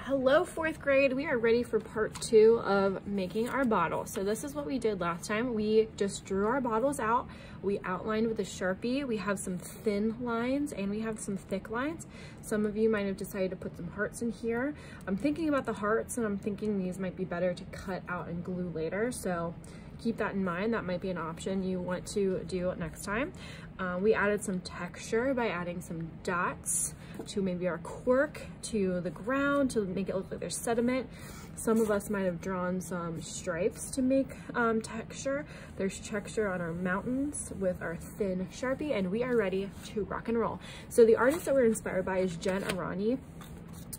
Hello, fourth grade. We are ready for part 2 of making our bottle. So this is what we did last time. We just drew our bottles out. We outlined with a Sharpie. We have some thin lines and we have some thick lines. Some of you might have decided to put some hearts in here. I'm thinking about the hearts and I'm thinking these might be better to cut out and glue later. So keep that in mind. That might be an option you want to do next time. We added some texture by adding some dots to maybe our cork, to the ground, to make it look like there's sediment. Some of us might have drawn some stripes to make texture. There's texture on our mountains with our thin Sharpie, and we are ready to rock and roll. So the artist that we're inspired by is Jen Arani,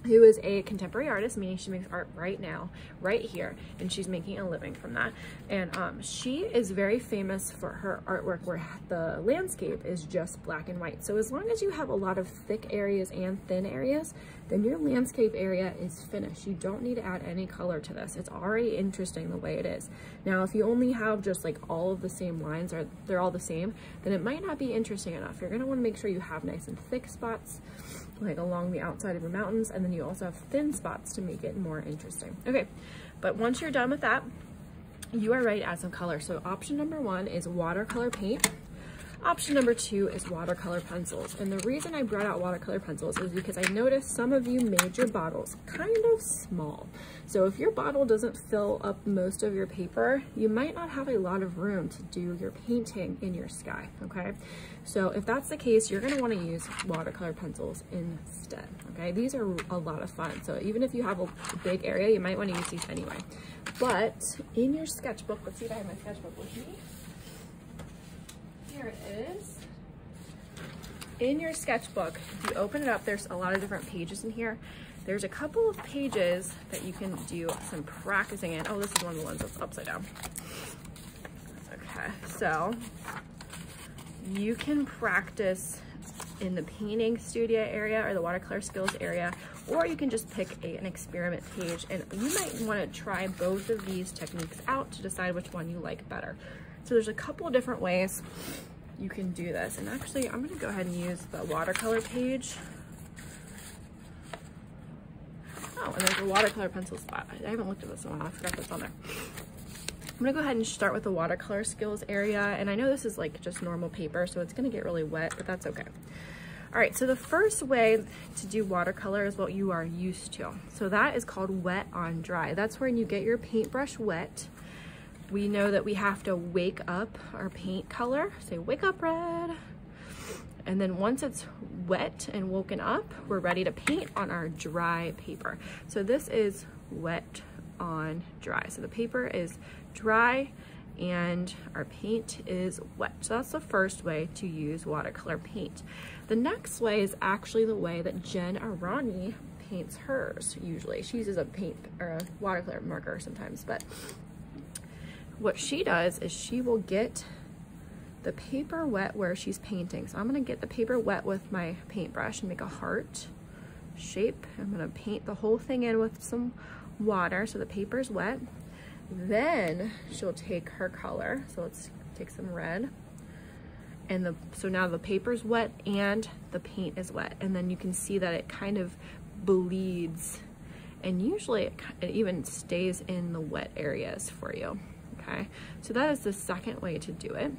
who is a contemporary artist, meaning she makes art right now, right here, and she's making a living from that. And she is very famous for her artwork where the landscape is just black and white. So as long as you have a lot of thick areas and thin areas, then your landscape area is finished. You don't need to add any color to this. It's already interesting the way it is. Now, if you only have just like all of the same lines, or they're all the same, then it might not be interesting enough. You're gonna wanna make sure you have nice and thick spots, like along the outside of your mountains, and then you also have thin spots to make it more interesting. Okay, but once you're done with that, you are ready to add some color. So option number 1 is watercolor paint. Option number 2 is watercolor pencils. And the reason I brought out watercolor pencils is because I noticed some of you made your bottles kind of small. So if your bottle doesn't fill up most of your paper, you might not have a lot of room to do your painting in your sky, okay? So if that's the case, you're gonna wanna use watercolor pencils instead, okay? These are a lot of fun. So even if you have a big area, you might wanna use these anyway. But in your sketchbook, let's see if I have my sketchbook with me. Here it is. In your sketchbook, if you open it up, there's a lot of different pages in here. There's a couple of pages that you can do some practicing in. Oh, this is one of the ones that's upside down. Okay, so you can practice in the painting studio area or the watercolor skills area, or you can just pick an experiment page, and you might want to try both of these techniques out to decide which one you like better. So there's a couple of different ways you can do this. And actually, I'm gonna go ahead and use the watercolor page. Oh, and there's a watercolor pencil spot. I haven't looked at this in a while. I forgot that's on there. I'm gonna go ahead and start with the watercolor skills area. And I know this is like just normal paper, so it's gonna get really wet, but that's okay. All right, so the first way to do watercolor is what you are used to. So that is called wet on dry. That's when you get your paintbrush wet. We know that we have to wake up our paint color. Say, wake up red. And then once it's wet and woken up, we're ready to paint on our dry paper. So this is wet on dry. So the paper is dry and our paint is wet. So that's the first way to use watercolor paint. The next way is actually the way that Jen Arani paints hers usually. She uses a paint or a watercolor marker sometimes, but what she does is she will get the paper wet where she's painting. So I'm gonna get the paper wet with my paintbrush and make a heart shape. I'm gonna paint the whole thing in with some water so the paper's wet. Then she'll take her color. So let's take some red. And so now the paper's wet and the paint is wet. And then you can see that it kind of bleeds. And usually it even stays in the wet areas for you. Okay, so that is the second way to do it.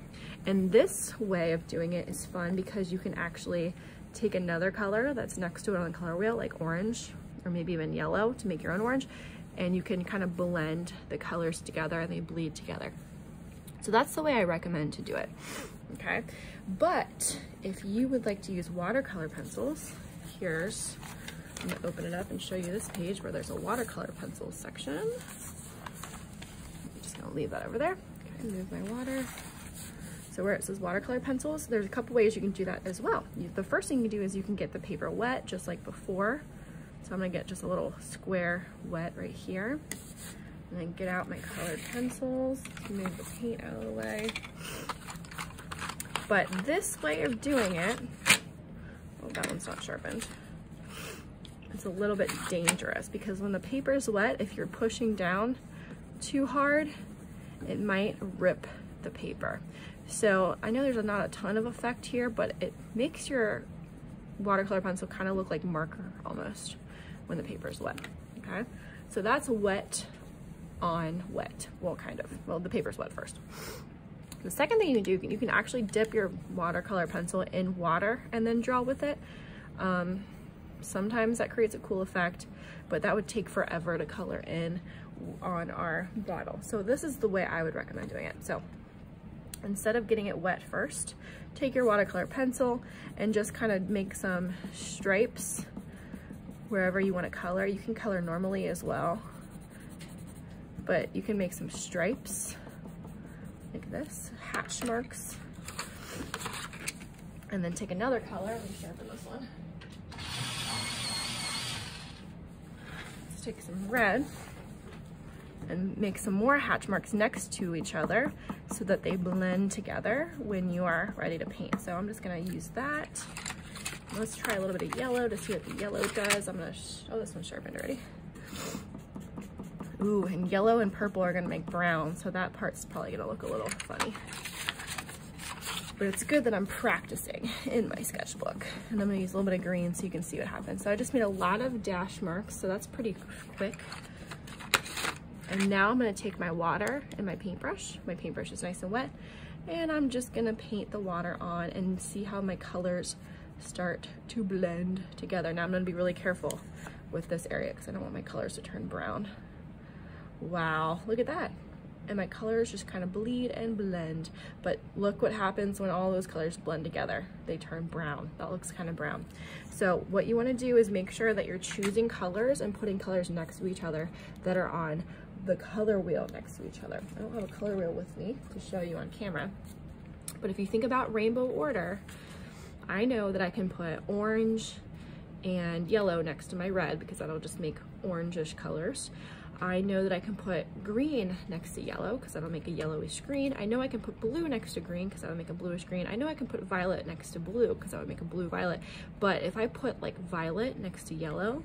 And this way of doing it is fun because you can actually take another color that's next to it on the color wheel, like orange or maybe even yellow to make your own orange, and you can kind of blend the colors together and they bleed together. So that's the way I recommend to do it, okay? But if you would like to use watercolor pencils, I'm gonna open it up and show you this page where there's a watercolor pencils section. I'll leave that over there. Okay, move my water. So where it says watercolor pencils, there's a couple ways you can do that as well. The first thing you can do is you can get the paper wet just like before. So I'm gonna get just a little square wet right here. And then get out my colored pencils, move the paint out of the way. But this way of doing it, oh, that one's not sharpened. It's a little bit dangerous because when the paper is wet, if you're pushing down too hard, it might rip the paper. So I know there's not a ton of effect here, but it makes your watercolor pencil kind of look like marker almost when the paper is wet. okay? So that's wet on wet, well, kind of. Well, the paper's wet first. The second thing you can do, you can actually dip your watercolor pencil in water and then draw with it. Sometimes that creates a cool effect, but that would take forever to color in on our bottle. So this is the way I would recommend doing it. So instead of getting it wet first, take your watercolor pencil and just kind of make some stripes wherever you want to color. You can color normally as well, but you can make some stripes like this, hatch marks, and then take another color. Let me sharpen this one. Let's take some red and make some more hatch marks next to each other so that they blend together when you are ready to paint. So I'm just gonna use that. Let's try a little bit of yellow to see what the yellow does. I'm gonna, oh, this one's sharpened already. Ooh, and yellow and purple are gonna make brown, so that part's probably gonna look a little funny. But it's good that I'm practicing in my sketchbook. And I'm gonna use a little bit of green so you can see what happens. So I just made a lot of dash marks, so that's pretty quick. And now I'm gonna take my water and my paintbrush. My paintbrush is nice and wet. And I'm just gonna paint the water on and see how my colors start to blend together. Now I'm gonna be really careful with this area because I don't want my colors to turn brown. Wow, look at that. And my colors just kind of bleed and blend. But look what happens when all those colors blend together. They turn brown. That looks kind of brown. So what you want to do is make sure that you're choosing colors and putting colors next to each other that are on the color wheel next to each other. I don't have a color wheel with me to show you on camera. But if you think about rainbow order, I know that I can put orange and yellow next to my red because that'll just make orangish colors. I know that I can put green next to yellow because that'll make a yellowish green. I know I can put blue next to green because that'll make a bluish green. I know I can put violet next to blue because that would make a blue violet. But if I put like violet next to yellow,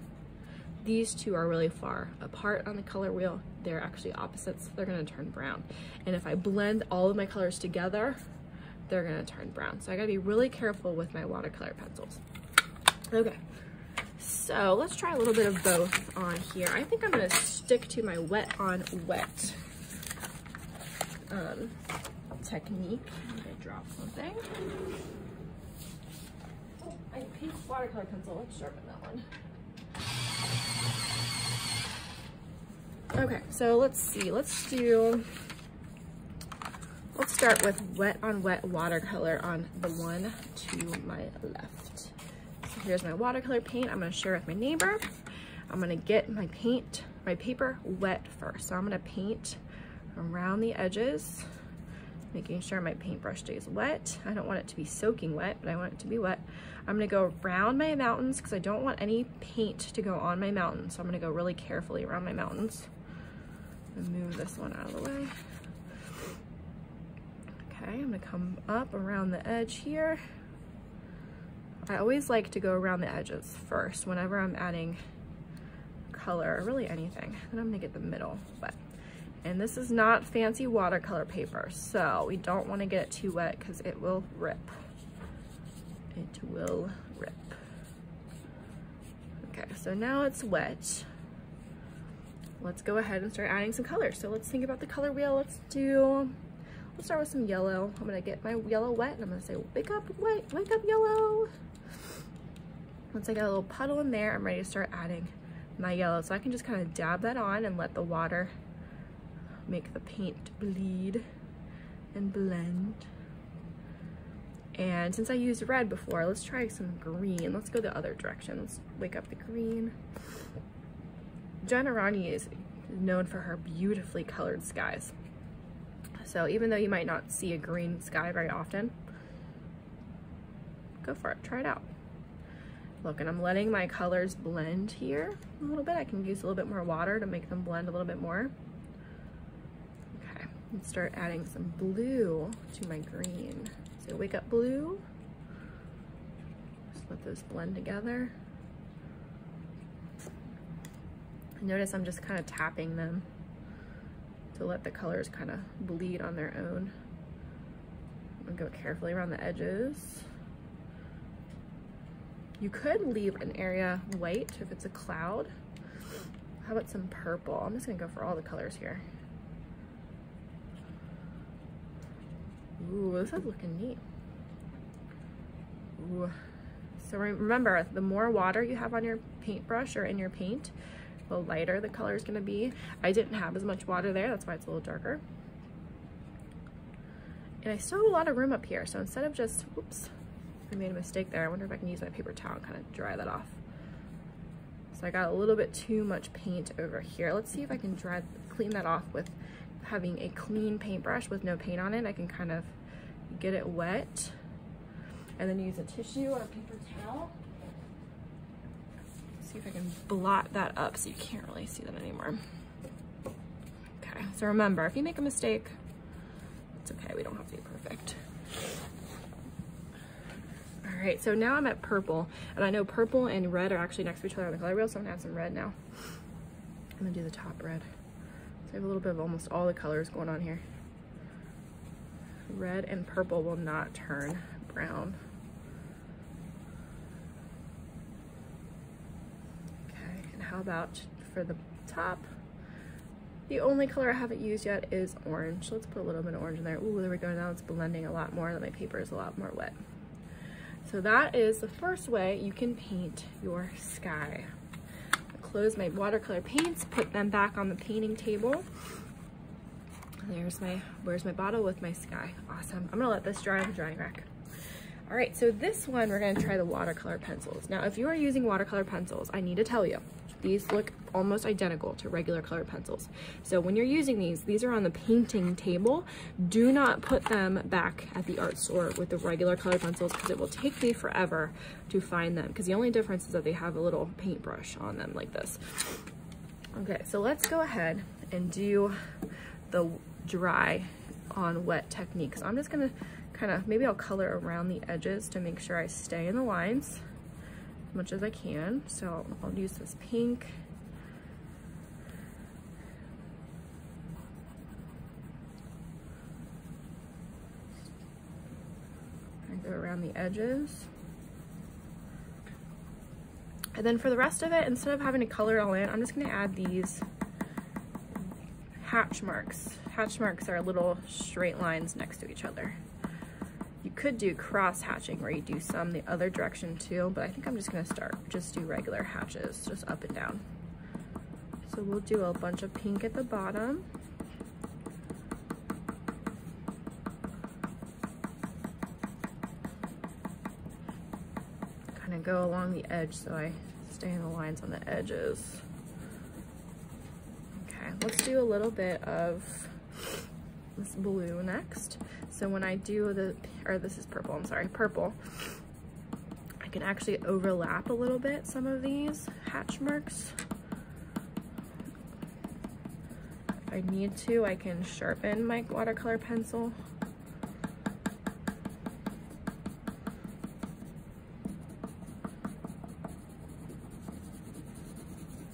these two are really far apart on the color wheel. They're actually opposites. They're gonna turn brown. And if I blend all of my colors together, they're gonna turn brown. So I gotta be really careful with my watercolor pencils. Okay. So let's try a little bit of both on here. I think I'm gonna stick to my wet on wet technique. I'm gonna drop something. Oh, I have a pink watercolor pencil. Let's sharpen that one. Okay, so let's see. Let's start with wet on wet watercolor on the one to my left. So here's my watercolor paint. I'm gonna share with my neighbor. I'm gonna get my paper wet first. So I'm gonna paint around the edges, making sure my paintbrush stays wet. I don't want it to be soaking wet, but I want it to be wet. I'm gonna go around my mountains because I don't want any paint to go on my mountains. So I'm gonna go really carefully around my mountains. And move this one out of the way. Okay, I'm gonna come up around the edge here. I always like to go around the edges first whenever I'm adding color, or really anything. Then I'm gonna get the middle wet. And this is not fancy watercolor paper, so we don't wanna get it too wet because it will rip. It will rip. Okay, so now it's wet. Let's go ahead and start adding some colors. So let's think about the color wheel. Let's start with some yellow. I'm gonna get my yellow wet and I'm gonna say, wake up, wake up yellow. Once I got a little puddle in there, I'm ready to start adding my yellow. So I can just kind of dab that on and let the water make the paint bleed and blend. And since I used red before, let's try some green. Let's go the other direction. Let's wake up the green. Jenna Rani is known for her beautifully colored skies. So even though you might not see a green sky very often, go for it, try it out. Look, and I'm letting my colors blend here a little bit. I can use a little bit more water to make them blend a little bit more. Okay, let's start adding some blue to my green. So wake up blue. Just let those blend together. Notice I'm just kind of tapping them to let the colors kind of bleed on their own. I'm gonna go carefully around the edges. You could leave an area white if it's a cloud. How about some purple? I'm just gonna go for all the colors here. Ooh, this is looking neat. Ooh. So remember, the more water you have on your paintbrush or in your paint, the lighter the color is gonna be. I didn't have as much water there, that's why it's a little darker. And I still have a lot of room up here, so instead of just, whoops, I made a mistake there. I wonder if I can use my paper towel and kind of dry that off. So I got a little bit too much paint over here. Let's see if I can clean that off with having a clean paintbrush with no paint on it. I can kind of get it wet and then use a tissue or a paper towel. See if I can blot that up so you can't really see that anymore. Okay, so remember, if you make a mistake, it's okay, we don't have to be perfect. All right, so now I'm at purple, and I know purple and red are actually next to each other on the color wheel, so I'm gonna add some red now. I'm gonna do the top red. So I have a little bit of almost all the colors going on here. Red and purple will not turn brown. Okay, and how about for the top? The only color I haven't used yet is orange. Let's put a little bit of orange in there. Ooh, there we go. Now it's blending a lot more. My paper is a lot more wet. So that is the first way you can paint your sky. I'll close my watercolor paints, put them back on the painting table. Where's my bottle with my sky? Awesome. I'm gonna let this dry on the drying rack. All right, so this one, we're gonna try the watercolor pencils. Now, if you are using watercolor pencils, I need to tell you, these look almost identical to regular colored pencils. So when you're using these are on the painting table. Do not put them back at the art store with the regular colored pencils because it will take me forever to find them, because the only difference is that they have a little paintbrush on them like this. Okay, so let's go ahead and do the dry on wet technique. So I'm just gonna maybe I'll color around the edges to make sure I stay in the lines as much as I can. So I'll use this pink. I go around the edges. And then for the rest of it, instead of having to color it all in, I'm just gonna add these hatch marks. Hatch marks are little straight lines next to each other. You could do cross hatching where you do some the other direction too, but I think I'm just gonna just do regular hatches, just up and down. So we'll do a bunch of pink at the bottom. Kind of go along the edge so I stay in the lines on the edges. Okay, let's do a little bit of this blue next. So when I do this is purple, I'm sorry, purple, I can actually overlap a little bit some of these hatch marks. If I need to, I can sharpen my watercolor pencil.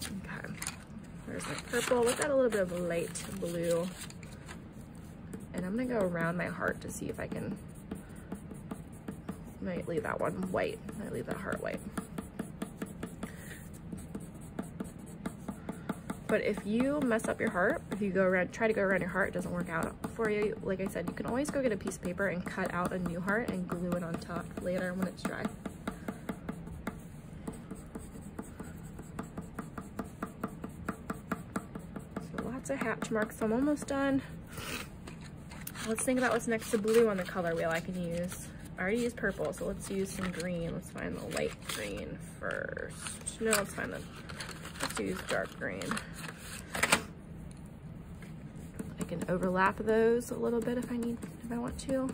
Okay, there's my purple. Let's add a little bit of light blue. And I'm gonna go around my heart to see if I can, might leave that one white. I leave that heart white. But if you mess up your heart, if you try to go around your heart, it doesn't work out for you. Like I said, you can always go get a piece of paper and cut out a new heart and glue it on top later when it's dry. So lots of hatch marks. So I'm almost done. Let's think about what's next to blue on the color wheel I can use. I already used purple, so let's use some green. Let's find the light green first. No, let's use dark green. I can overlap those a little bit if I want to.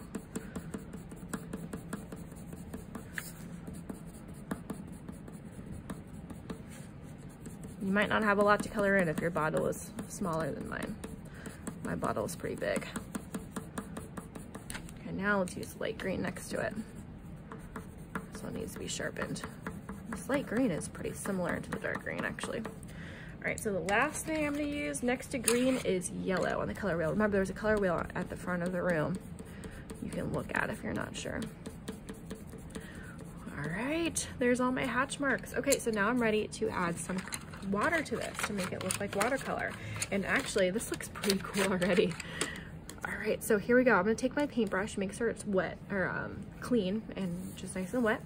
You might not have a lot to color in if your bottle is smaller than mine. My bottle is pretty big. Now let's use light green next to it. This one needs to be sharpened. This light green is pretty similar to the dark green actually. All right, so the last thing I'm gonna use next to green is yellow on the color wheel. Remember, there's a color wheel at the front of the room you can look at if you're not sure. All right, there's all my hatch marks. Okay, so now I'm ready to add some water to this to make it look like watercolor. And actually, this looks pretty cool already. All right, so here we go. I'm gonna take my paintbrush, make sure it's wet or clean and just nice and wet.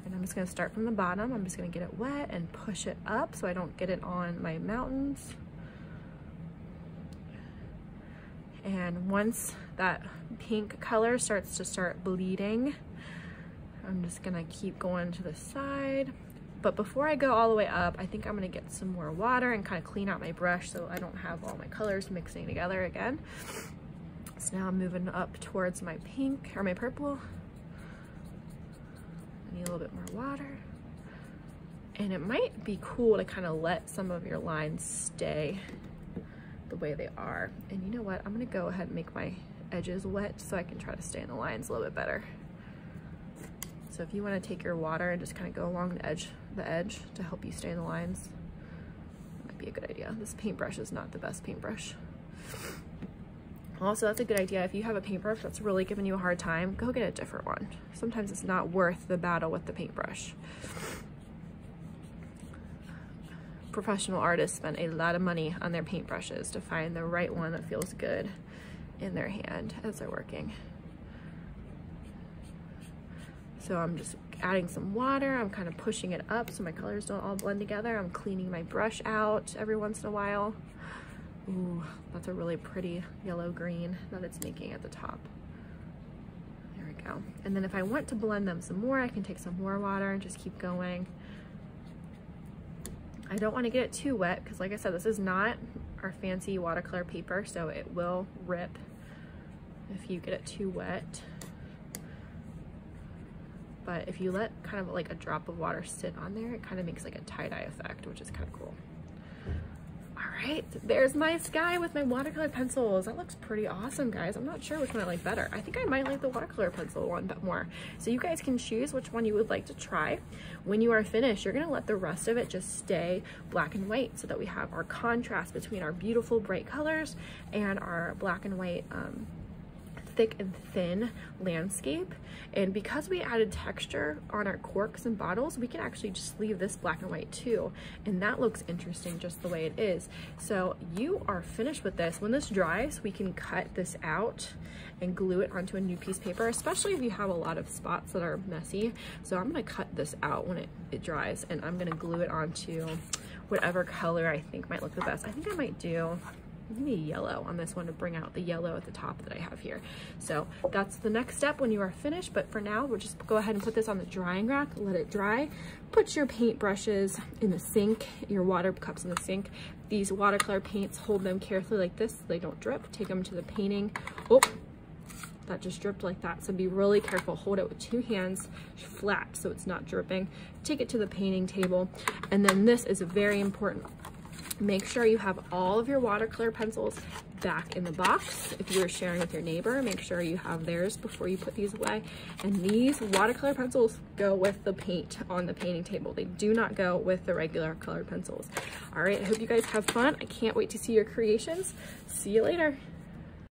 And I'm just gonna start from the bottom. I'm just gonna get it wet and push it up so I don't get it on my mountains. And once that pink color starts to bleeding, I'm just gonna keep going to the side. But before I go all the way up, I think I'm gonna get some more water and kind of clean out my brush so I don't have all my colors mixing together again. So now I'm moving up towards my pink or my purple. I need a little bit more water. And it might be cool to kind of let some of your lines stay the way they are. And you know what? I'm gonna go ahead and make my edges wet so I can try to stay in the lines a little bit better. So if you want to take your water and just kind of go along the edge to help you stay in the lines, that might be a good idea. This paintbrush is not the best paintbrush. Also, that's a good idea. If you have a paintbrush that's really giving you a hard time, go get a different one. Sometimes it's not worth the battle with the paintbrush. Professional artists spend a lot of money on their paintbrushes to find the right one that feels good in their hand as they're working. So I'm just adding some water. I'm kind of pushing it up so my colors don't all blend together. I'm cleaning my brush out every once in a while. Ooh, that's a really pretty yellow green that it's making at the top. There we go. And then if I want to blend them some more, I can take some more water and just keep going. I don't want to get it too wet because, like I said, this is not our fancy watercolor paper, so it will rip if you get it too wet. But if you let kind of like a drop of water sit on there, it kind of makes like a tie-dye effect, which is kind of cool. All right, there's my sky with my watercolor pencils. That looks pretty awesome, guys. I'm not sure which one I like better. I think I might like the watercolor pencil one but more. So you guys can choose which one you would like to try. When you are finished, you're gonna let the rest of it just stay black and white so that we have our contrast between our beautiful bright colors and our black and white thick and thin landscape. And because we added texture on our corks and bottles, we can actually just leave this black and white too, and that looks interesting just the way it is. So you are finished with this. When this dries, we can cut this out and glue it onto a new piece of paper, especially if you have a lot of spots that are messy. So I'm gonna cut this out when it dries, and I'm gonna glue it onto whatever color I think might look the best. I think I might do maybe yellow on this one to bring out the yellow at the top that I have here. So that's the next step when you are finished, but for now we'll just go ahead and put this on the drying rack, let it dry. Put your paint brushes in the sink, your water cups in the sink. These watercolor paints, hold them carefully like this so they don't drip. Take them to the painting. Oh, that just dripped like that, so be really careful. Hold it with two hands flat so it's not dripping. Take it to the painting table, and then this is very important. Make sure you have all of your watercolor pencils back in the box. If you're sharing with your neighbor, make sure you have theirs before you put these away. And these watercolor pencils go with the paint on the painting table. They do not go with the regular colored pencils. All right, I hope you guys have fun. I can't wait to see your creations. See you later.